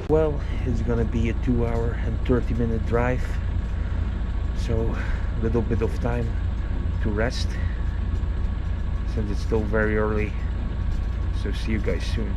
Well, it's gonna be a 2-hour and 30-minute drive, so a little bit of time to rest since it's still very early. So see you guys soon.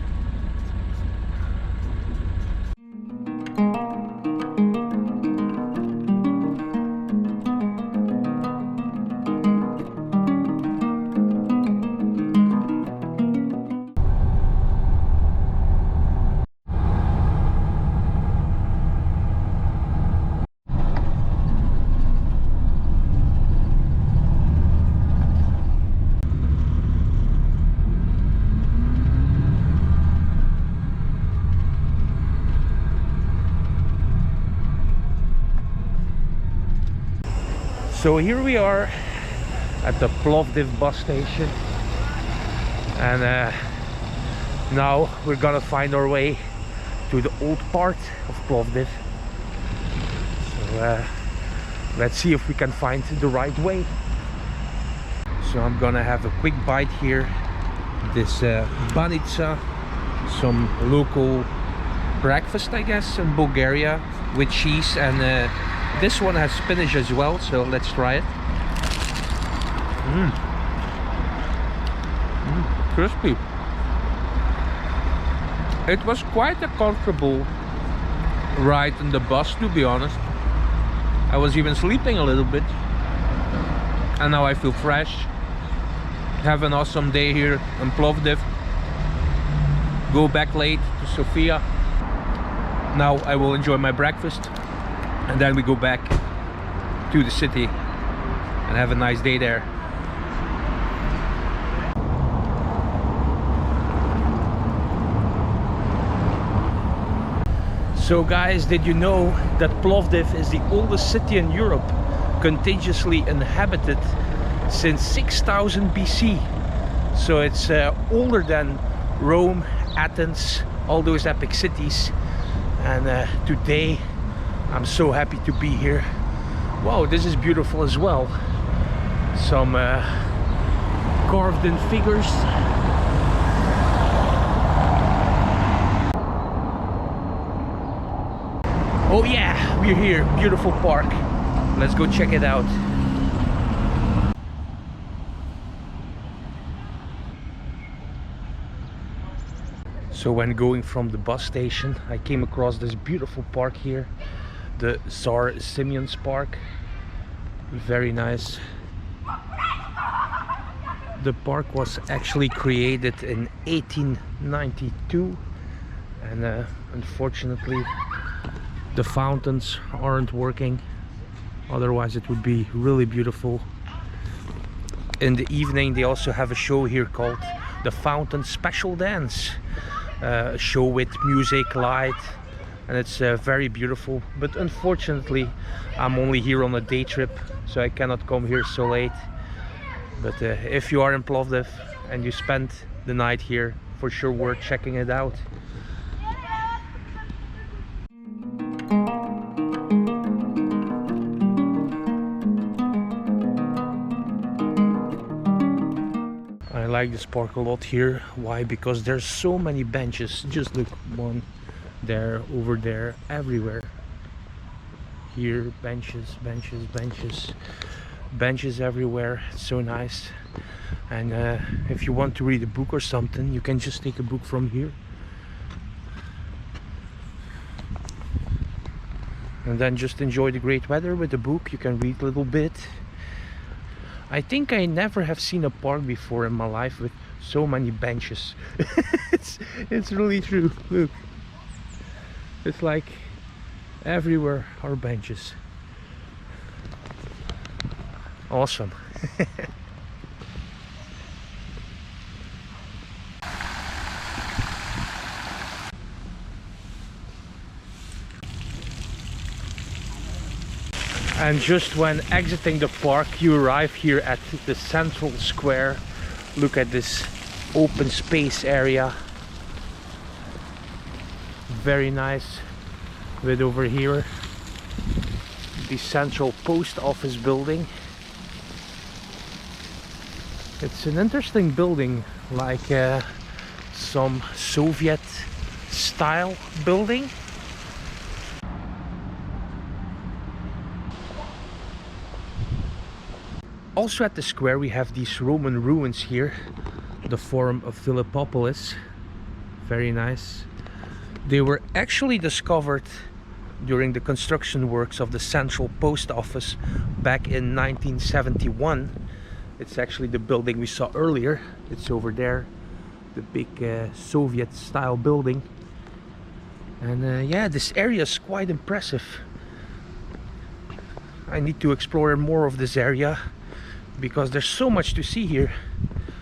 So here we are at the Plovdiv bus station, and now we're gonna find our way to the old part of Plovdiv. So let's see if we can find the right way. So I'm gonna have a quick bite here. This Banitsa, some local breakfast I guess in Bulgaria, with cheese, and this one has spinach as well, so let's try it. Crispy. It was quite a comfortable ride in the bus, to be honest. I was even sleeping a little bit, and now I feel fresh. Have an awesome day here in Plovdiv. Go back late to Sofia. Now I will enjoy my breakfast, and then we go back to the city and have a nice day there. So guys, did you know that Plovdiv is the oldest city in Europe, contagiously inhabited since 6000 BC? So it's older than Rome, Athens, all those epic cities. And today I'm so happy to be here. Wow, this is beautiful as well. Some carved in figures. Oh yeah, we're here. Beautiful park. Let's go check it out. So when going from the bus station, I came across this beautiful park here, the Tsar Simeon's park. Very nice. The park was actually created in 1892, and unfortunately the fountains aren't working, otherwise it would be really beautiful. In the evening they also have a show here called the Fountain Special Dance, a show with music, light, and it's very beautiful. But unfortunately I'm only here on a day trip, so I cannot come here so late. But if you are in Plovdiv and you spend the night here, for sure worth checking it out. I like this park a lot here. Why? Because there's so many benches. Just look, one there, over there, everywhere. Here, benches, benches, benches, benches everywhere. It's so nice. And if you want to read a book or something, you can just take a book from here, and then just enjoy the great weather with the book. You can read a little bit. I think I never have seen a park before in my life with so many benches. it's really true. Look, it's like everywhere are benches. Awesome. And just when exiting the park, you arrive here at the central square. Look at this open space area. Very nice. With over here the central post office building. It's an interesting building, like some Soviet style building. Also at the square we have these Roman ruins here, the Forum of Philippopolis. Very nice. They were actually discovered during the construction works of the central post office back in 1971. It's actually the building we saw earlier. It's over there, the big Soviet style building. And yeah, this area is quite impressive. I need to explore more of this area because there's so much to see here.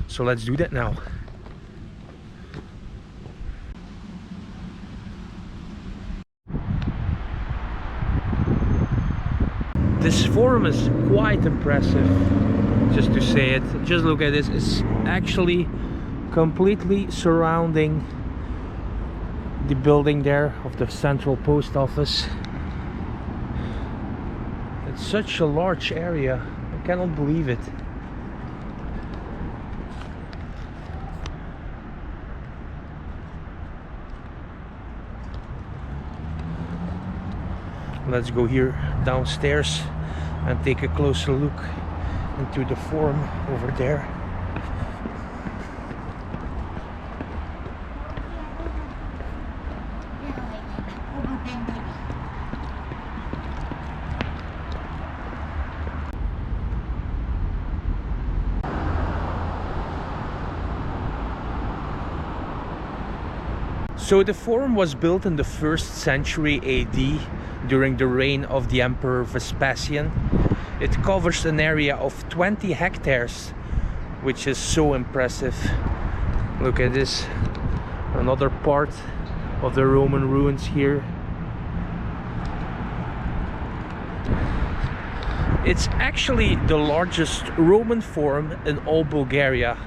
So let's do that now. This forum is quite impressive, just to say it. Just look at this. It's actually completely surrounding the building there of the central post office. It's such a large area. I cannot believe it. Let's go here downstairs and take a closer look into the forum over there. So the forum was built in the 1st century AD during the reign of the Emperor Vespasian. It covers an area of 20 hectares, which is so impressive. Look at this, another part of the Roman ruins here. It's actually the largest Roman forum in all Bulgaria.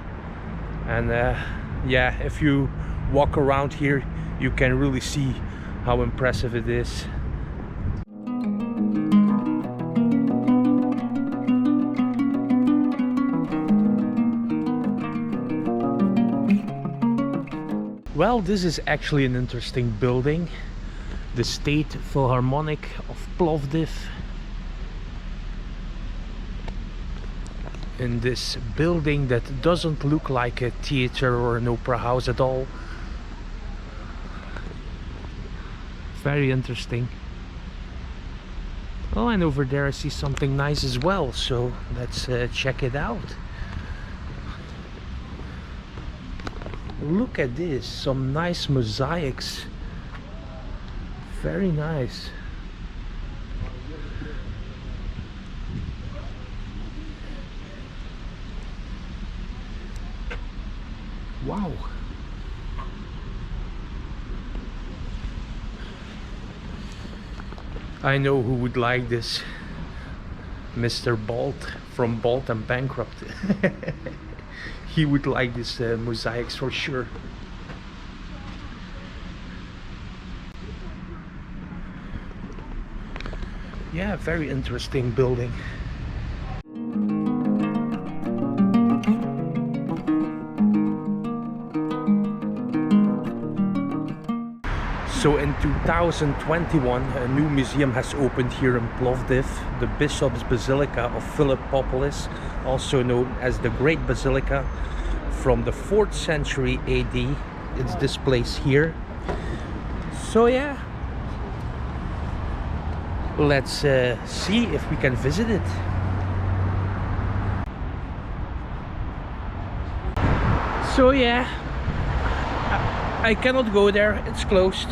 And yeah, if you walk around here, you can really see how impressive it is. Well, this is actually an interesting building, the State Philharmonic of Plovdiv. In this building that doesn't look like a theater or an opera house at all. Very interesting. Oh, and over there I see something nice as well, so let's check it out. Look at this, some nice mosaics. Very nice. Wow. I know who would like this. Mr. Bolt from Bolt and Bankrupt. He would like this mosaics for sure. Yeah, very interesting building. So in 2021 a new museum has opened here in Plovdiv, the Bishop's Basilica of Philippopolis, also known as the Great Basilica, from the 4th century AD. It's this place here. So yeah, let's see if we can visit it. So yeah, I cannot go there, it's closed.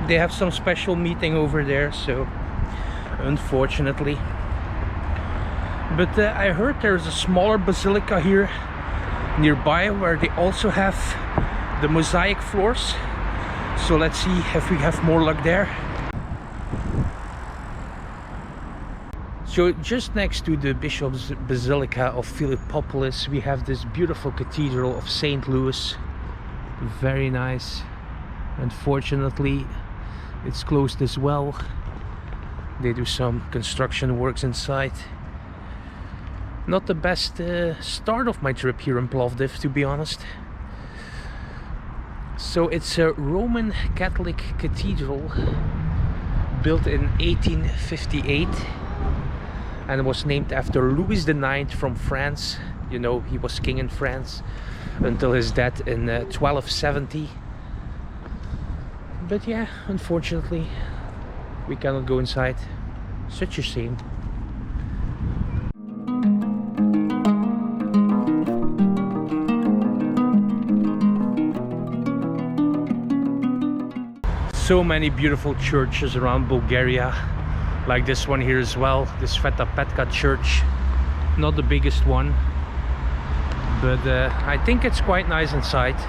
They have some special meeting over there, so unfortunately. But I heard there's a smaller basilica here nearby where they also have the mosaic floors. So let's see if we have more luck there. So just next to the Bishop's Basilica of Philippopolis we have this beautiful Cathedral of St. Louis. Very nice. Unfortunately it's closed as well. They do some construction works inside. Not the best start of my trip here in Plovdiv, to be honest. So it's a Roman Catholic cathedral built in 1858. and it was named after Louis IX from France. You know, he was king in France until his death in 1270. But yeah, unfortunately we cannot go inside. Such a shame. So many beautiful churches around Bulgaria, like this one here as well, this Sveta Petka church. Not the biggest one, but I think it's quite nice inside.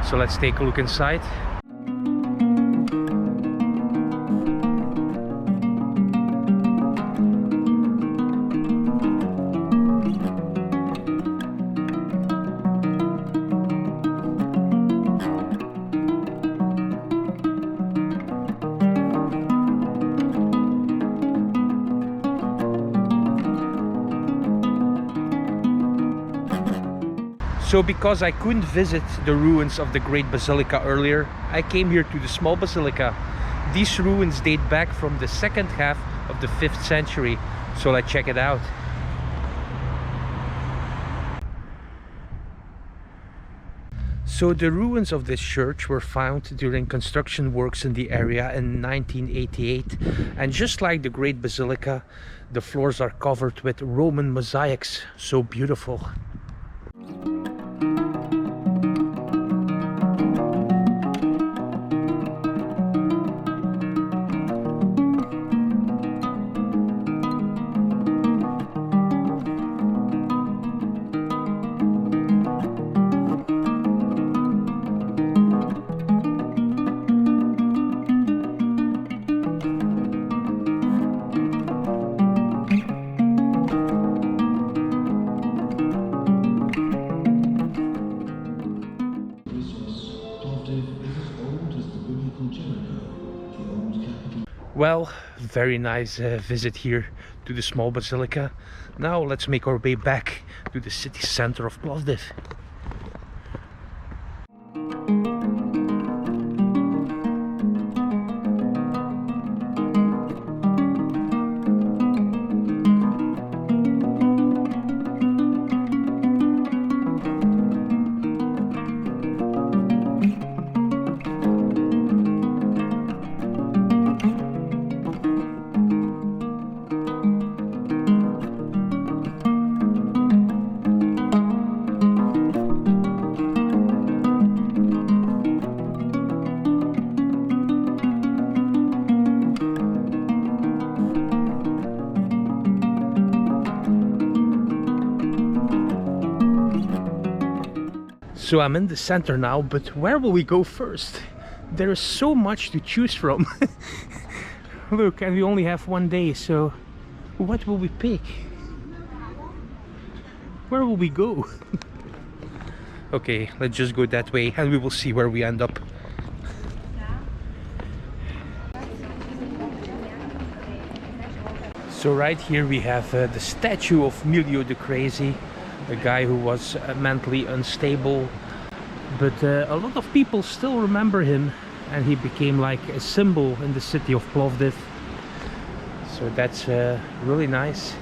So let's take a look inside. So because I couldn't visit the ruins of the Great Basilica earlier, I came here to the small basilica. These ruins date back from the second half of the 5th century, so let's check it out. So the ruins of this church were found during construction works in the area in 1988, and just like the Great Basilica, the floors are covered with Roman mosaics, so beautiful. Well, very nice visit here to the small basilica. Now let's make our way back to the city center of Plovdiv. So I'm in the center now, but where will we go first? There is so much to choose from. Look, and we only have one day, so what will we pick? Where will we go? Okay, let's just go that way and we will see where we end up. So right here we have the statue of Milyo the Crazy, a guy who was mentally unstable, but a lot of people still remember him, and he became like a symbol in the city of Plovdiv. So that's really nice.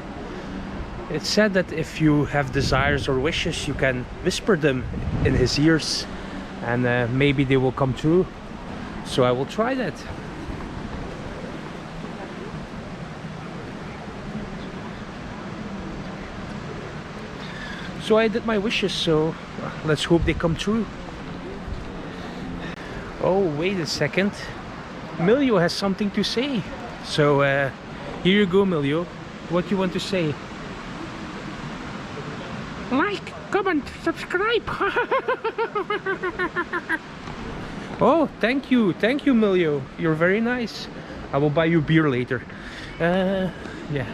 It's said that if you have desires or wishes, you can whisper them in his ears and maybe they will come true. So I will try that. So I did my wishes, so let's hope they come true. Oh, wait a second. Milyo has something to say. So here you go, Milyo. What do you want to say? Like, comment, subscribe. Oh, thank you, Milyo. You're very nice. I will buy you beer later. Yeah.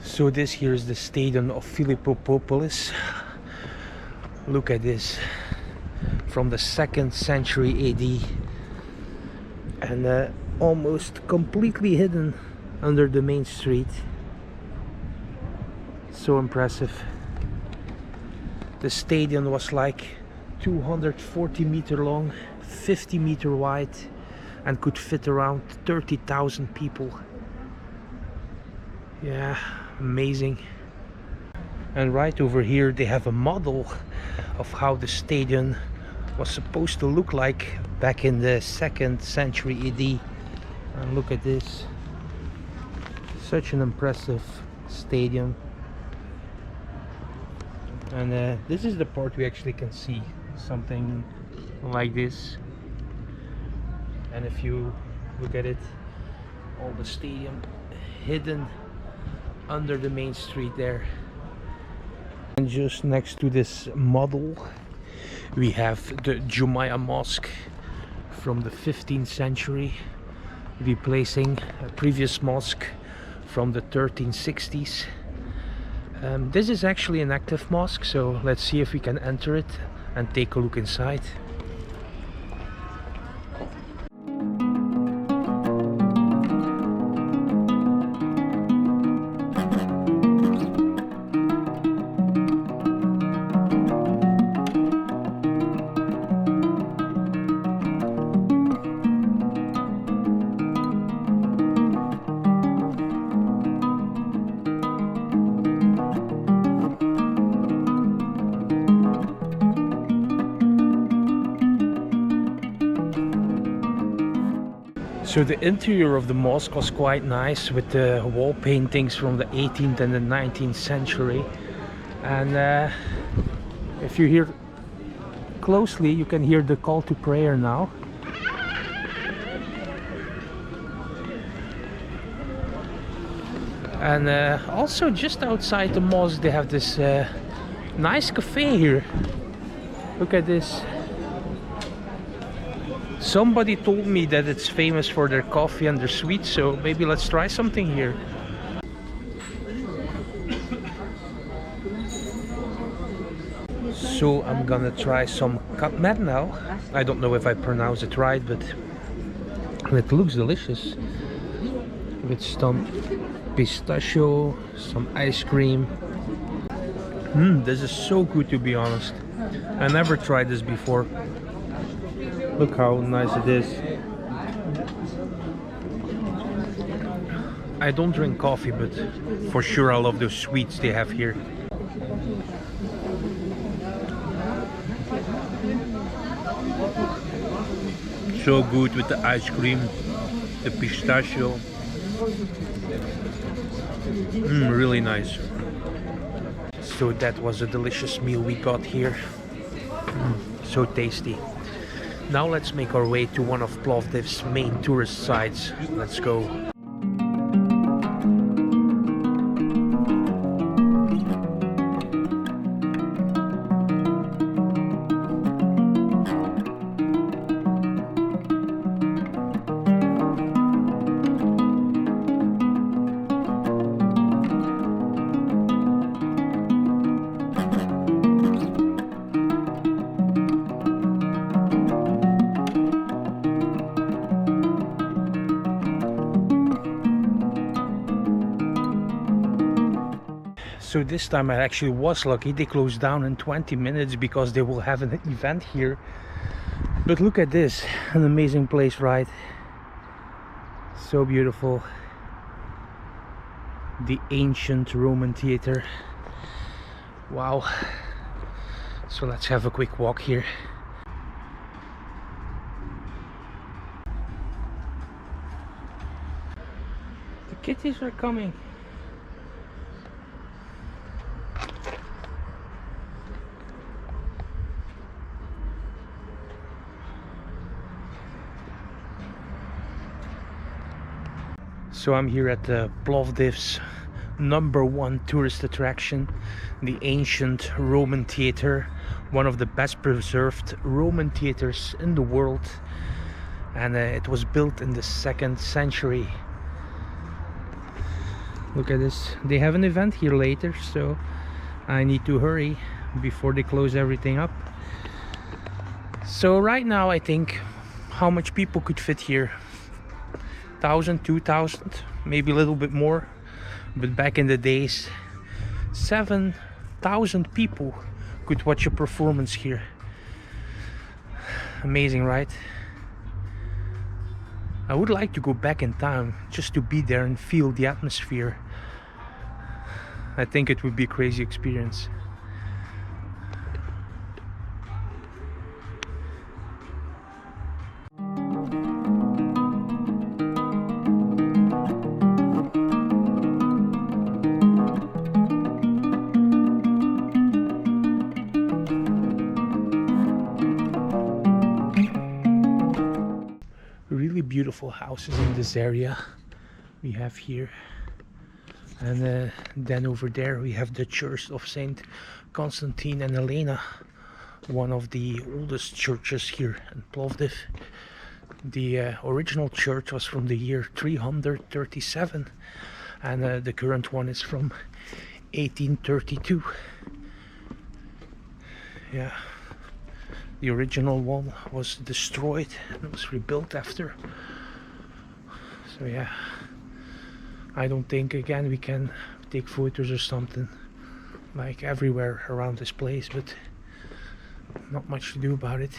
So this here is the stadium of Philippopolis. Look at this, from the 2nd century AD, and almost completely hidden under the main street. So impressive. The stadium was like 240-meter long, 50-meter wide, and could fit around 30,000 people. Yeah, amazing. And right over here they have a model of how the stadium was supposed to look like back in the 2nd century AD. And look at this. Such an impressive stadium. And this is the part we actually can see something like this. And if you look at it, all the stadium hidden under the main street there. And just next to this model we have the Dzhumaya Mosque from the 15th century, replacing a previous mosque from the 1360s. This is actually an active mosque, so let's see if we can enter it and take a look inside. So the interior of the mosque was quite nice, with the wall paintings from the 18th and the 19th century. And if you hear closely, you can hear the call to prayer now. And also just outside the mosque they have this nice cafe here. Look at this. Somebody told me that it's famous for their coffee and their sweets, so maybe let's try something here. So I'm gonna try some Katmer now. I don't know if I pronounce it right, but it looks delicious. With some pistachio, some ice cream. This is so good, to be honest. I never tried this before. Look how nice it is. I don't drink coffee, but for sure I love those sweets they have here. So good with the ice cream, the pistachio. Really nice. So that was a delicious meal we got here. So tasty. Now let's make our way to one of Plovdiv's main tourist sites. Let's go. So this time I actually was lucky. They closed down in 20 minutes because they will have an event here. But look at this, an amazing place, right? So beautiful. The ancient Roman theater. Wow. So let's have a quick walk here. The kitties are coming. So I'm here at Plovdiv's #1 tourist attraction, the ancient Roman theater, one of the best preserved Roman theaters in the world, and it was built in the 2nd century. Look at this. They have an event here later, so I need to hurry before they close everything up. So right now I think how much people could fit here? 1,000, 2,000, maybe a little bit more, but back in the days 7,000 people could watch a performance here. Amazing, right? I would like to go back in time just to be there and feel the atmosphere. I think it would be a crazy experience. Really beautiful houses in this area we have here, and then over there we have the church of Saint Konstantin and Elena, one of the oldest churches here in Plovdiv. The original church was from the year 337, and the current one is from 1832. Yeah. The original one was destroyed and was rebuilt after. So yeah, I don't think again we can take photos or something like everywhere around this place, but not much to do about it.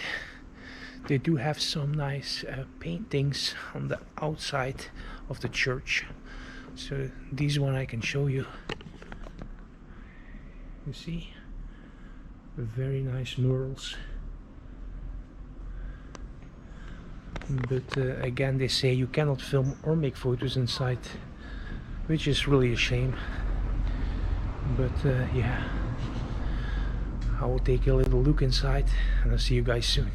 They do have some nice paintings on the outside of the church. So these one I can show you. You see, very nice murals. But again, they say you cannot film or make photos inside, which is really a shame. But yeah, I will take a little look inside and I'll see you guys soon.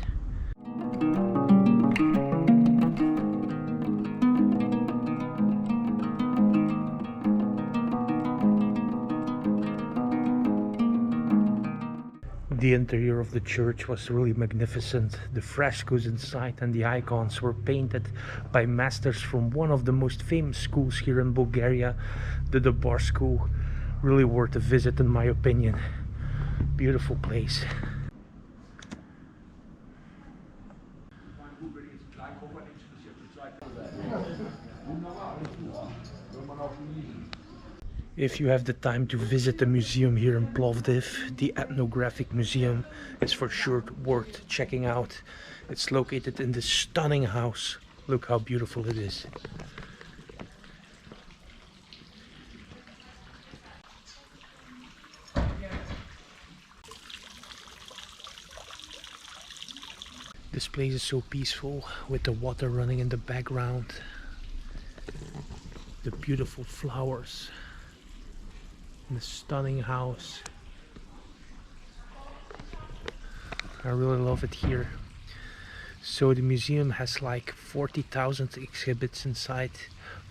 The interior of the church was really magnificent. The frescoes inside and the icons were painted by masters from one of the most famous schools here in Bulgaria, the Bar School. Really worth a visit in my opinion. Beautiful place. If you have the time to visit the museum here in Plovdiv, the Ethnographic Museum, it's for sure worth checking out. It's located in this stunning house. Look how beautiful it is. This place is so peaceful with the water running in the background. The beautiful flowers. The stunning house. I really love it here. So the museum has like 40,000 exhibits inside.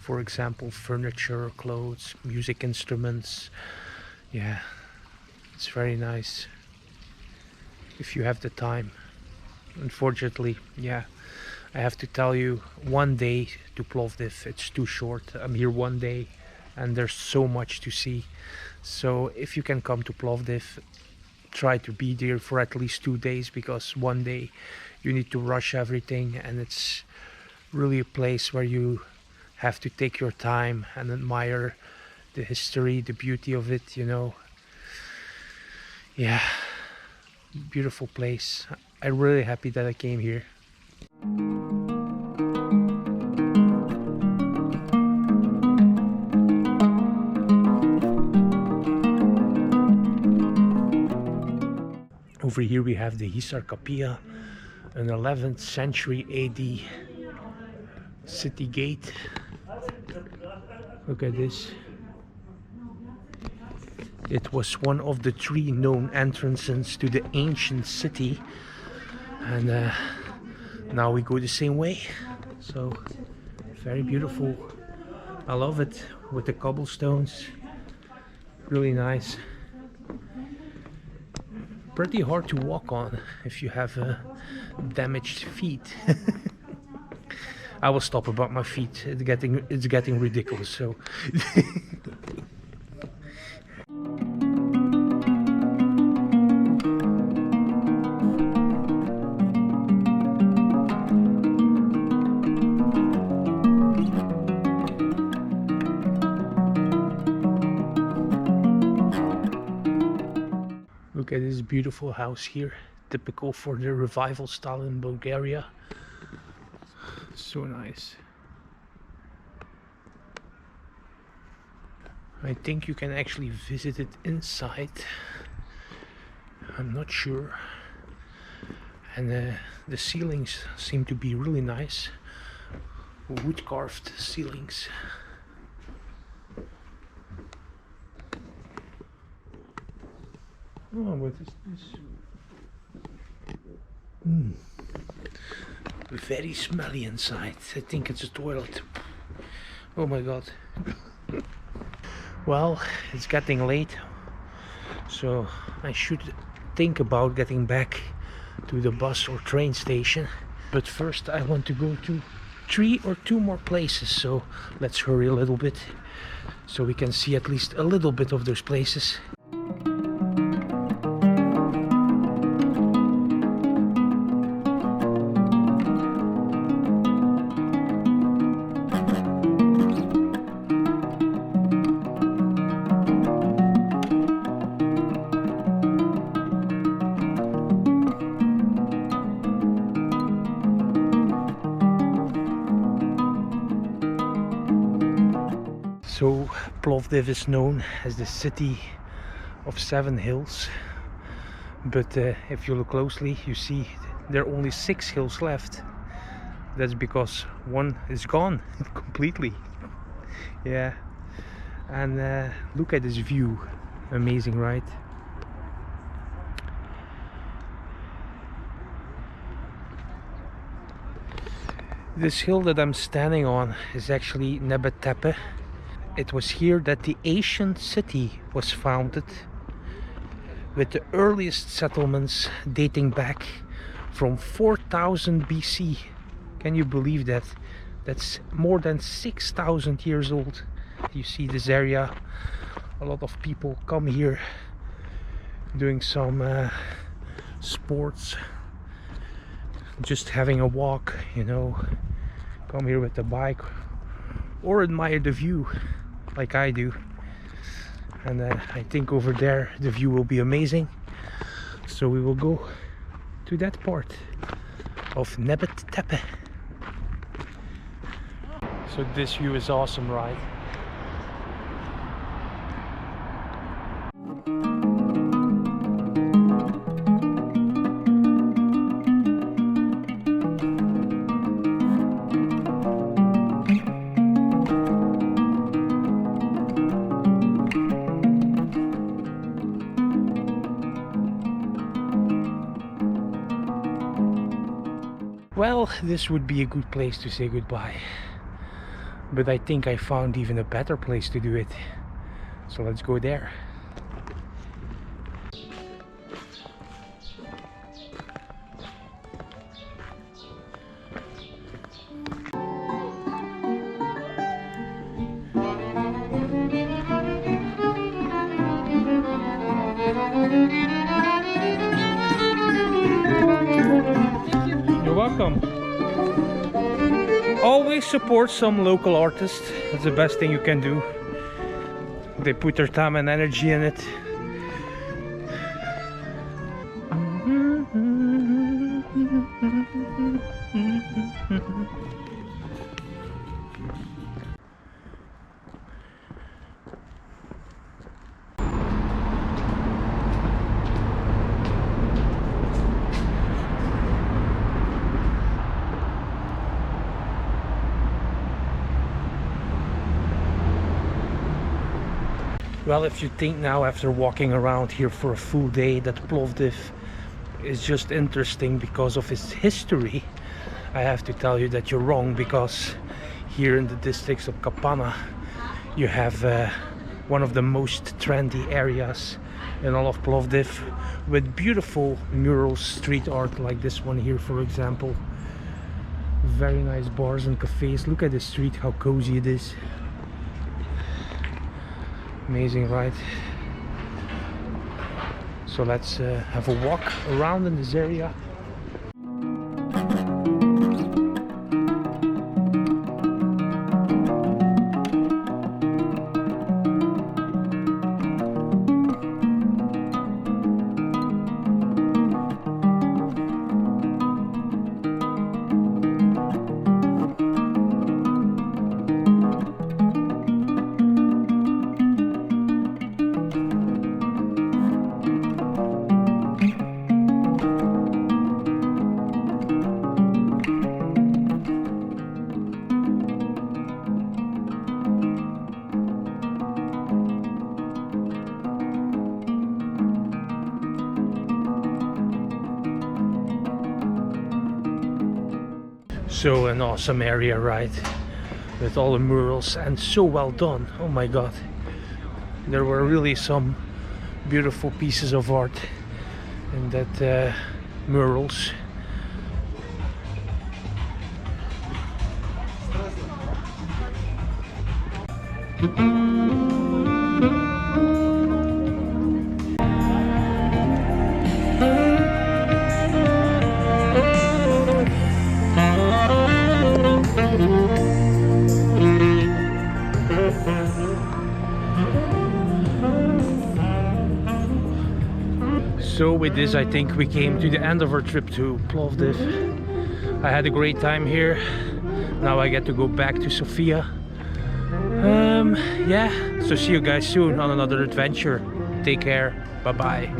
For example, furniture, clothes, music instruments. Yeah, it's very nice if you have the time. Unfortunately, yeah, I have to tell you, one day to Plovdiv, it's too short. I'm here one day and there's so much to see. So if you can come to Plovdiv, try to be there for at least 2 days, because one day you need to rush everything, and it's really a place where you have to take your time and admire the history, the beauty of it, you know. Yeah, beautiful place. I'm really happy that I came here. Over here we have the Hisar Kapia, an 11th century AD city gate. Look at this. It was one of the 3 known entrances to the ancient city, and now we go the same way. So very beautiful. I love it with the cobblestones. Really nice. Pretty hard to walk on if you have damaged feet. I will stop about my feet. It's getting ridiculous. So look Look at this beautiful house here, typical for the revival style in Bulgaria. So nice. I think you can actually visit it inside. I'm not sure. And the ceilings seem to be really nice. Wood carved ceilings. Oh, what is this? Very smelly inside. I think it's a toilet. Oh my god. Well, it's getting late, so I should think about getting back to the bus or train station. But first I want to go to 3 or 2 more places, so let's hurry a little bit so we can see at least a little bit of those places. So Plovdiv is known as the city of 7 hills, but if you look closely you see there are only 6 hills left. That's because one is gone completely. Yeah, and look at this view, amazing, right? This hill that I'm standing on is actually Nebet Tepe. It was here that the ancient city was founded, with the earliest settlements dating back from 4000 BC. Can you believe that? That's more than 6,000 years old. You see this area, a lot of people come here doing some sports, just having a walk, you know, come here with the bike or admire the view like I do. And I think over there the view will be amazing, so we will go to that part of Nebet Tepe. So this view is awesome, right? Well, this would be a good place to say goodbye, but I think I found even a better place to do it, so let's go there. You're welcome. Always support some local artists. That's the best thing you can do. They put their time and energy in it. Well, if you think now after walking around here for a full day that Plovdiv is just interesting because of its history, I have to tell you that you're wrong, because here in the districts of Kapana you have one of the most trendy areas in all of Plovdiv, with beautiful murals, street art like this one here, for example. Very nice bars and cafes. Look at the street, how cozy it is. Amazing, right? So let's have a walk around in this area. So an awesome area, right? With all the murals, and so well done. Oh my god, there were really some beautiful pieces of art in that murals. So with this, I think we came to the end of our trip to Plovdiv. I had a great time here. Now I get to go back to Sofia. Yeah, so see you guys soon on another adventure. Take care. Bye bye.